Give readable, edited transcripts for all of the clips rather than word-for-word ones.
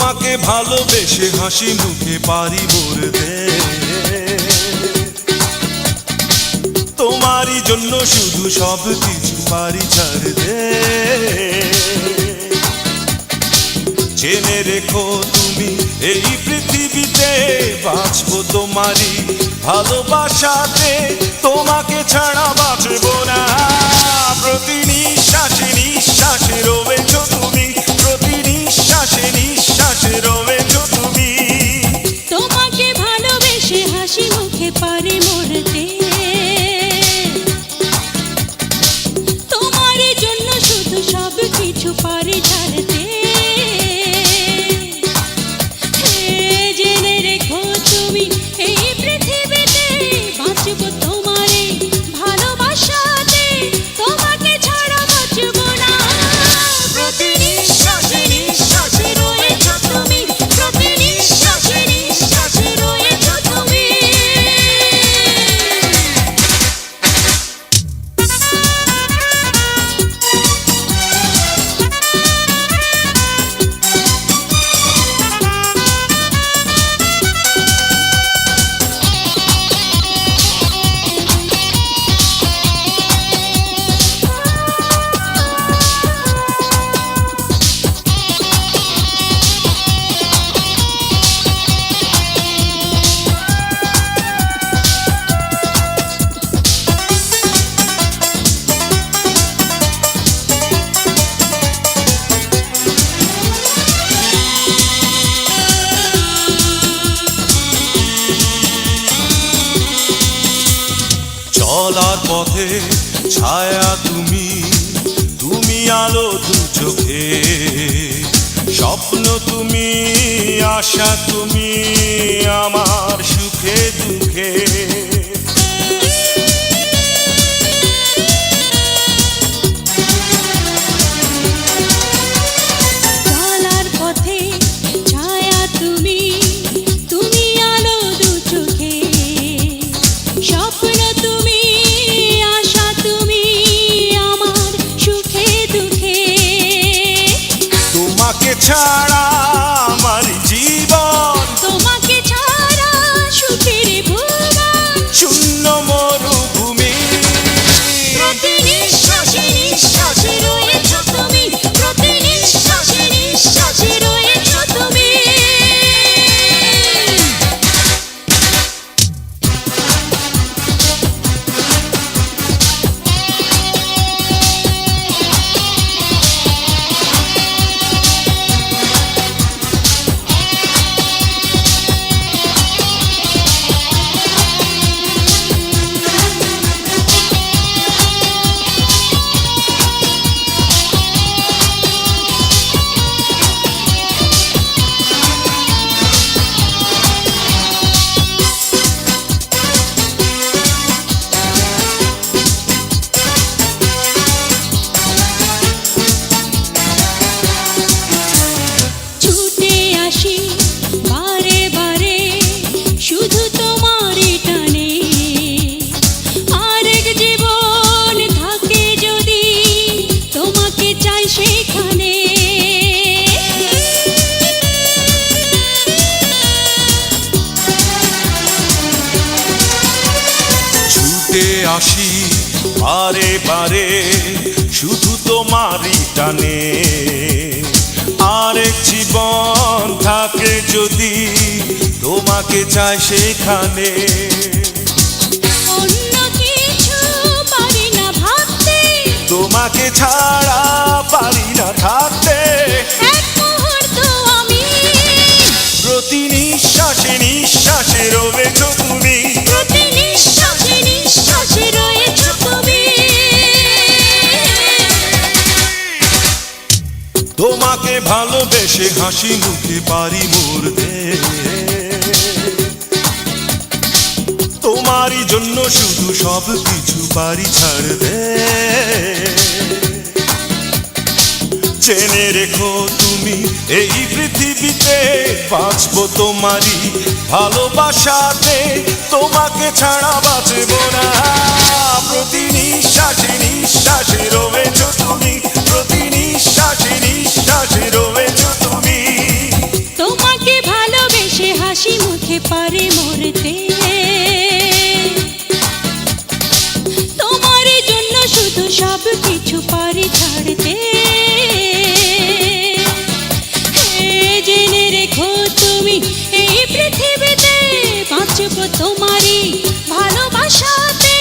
তোমাকে ভালোবেসে হাসি মুখে পারি মরতে, তোমারই জন্য শুধু সব কিছু পারি ছাড়তে। জেনে রেখো তুমি এই পৃথিবীতে বাঁচবো তোমারই ভালোবাসাতে, তোমাকে ছাড়া বাঁচবো না। প্রতি নিঃশ্বাসে নিঃশ্বাসে রয়েছো তুমি, প্রতি নিঃশ্বাসে নিঃশ্বাসে রয়েছো তুমি। তোমাকে ভালোবেসে হাসি মুখে পারি মরতে, তোমার জন্য শুধু সব কিছু পারি ছাড়তে। জেনে রেখো তুমি এই পৃথিবীতে বাঁচবো তোমার ভালোবাসাতে, তোমাকে ছাড়া বাঁচবো না। প্রতি নিঃশ্বাসে নিঃশ্বাসে রয়েছো তুমি, প্রতি নিঃশ্বাসে নিঃশ্বাসে রয়েছো তুমি। চলার পথে ছায়া তুমি, তুমি আলো দু চোখে, স্বপ্ন তুমি, আশা তুমি, আমার সুখে দুঃখে। চলার পথে ছায়া তুমি, তুমি আলো দু চোখে, স্বপ্ন তুমি, আশা তুমি, আমার সুখে দুঃখে। তোমাকে ছাড়া আমার জীবন, তোমাকে ছাড়া সুখের ভুবন, শূন্য মরুভূমি। প্রতি নিঃশ্বাসে নিঃশ্বাসে রয়েছো তুমি, প্রতি নিঃশ্বাসে নিঃশ্বাসে রয়েছো তুমি। ছুটে আসি বারে বারে শুধু তোমারই টানে, আরেক জীবন থাকে যদি তোমাকে চাই সেখানে। ছুটে আসি বারে বারে শুধু তোমারই টানে, আরেক জীবন থাকে যদি তোমাকে চাই সেখানে। অন্য কিছু পারি না ভাবতে, তোমাকে ছাড়া পারি না থাকতে। এক মুহূর্ত আমি, প্রতি নিঃশ্বাসে নিঃশ্বাসে রয়েছো তুমি, প্রতি নিঃশ্বাসে নিঃশ্বাসে রয়েছো তুমি। তোমাকে ভালোবেসে হাসি মুখে পারি মরতে, তোমারই জন্য শুধু সব কিছু পারি ছাড়তে। জেনে রেখো তুমি এই পৃথিবীতে বাঁচবো তোমারই ভালোবাসাতে, তোমাকে ছাড়া বাঁচবো না। প্রতি নিঃশ্বাসে নিঃশ্বাসে রয়েছো তুমি, প্রতি নিঃশ্বাসে নিঃশ্বাসে রয়েছো তুমি। পারে মরতে। তোমার জন্য শুধু সব কিছু পারি ছাড়তে। জেনে রেখো তুমি এই পৃথিবীতে বাঁচব তোমারই ভালোবাসাতে।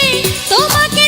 তোমাকে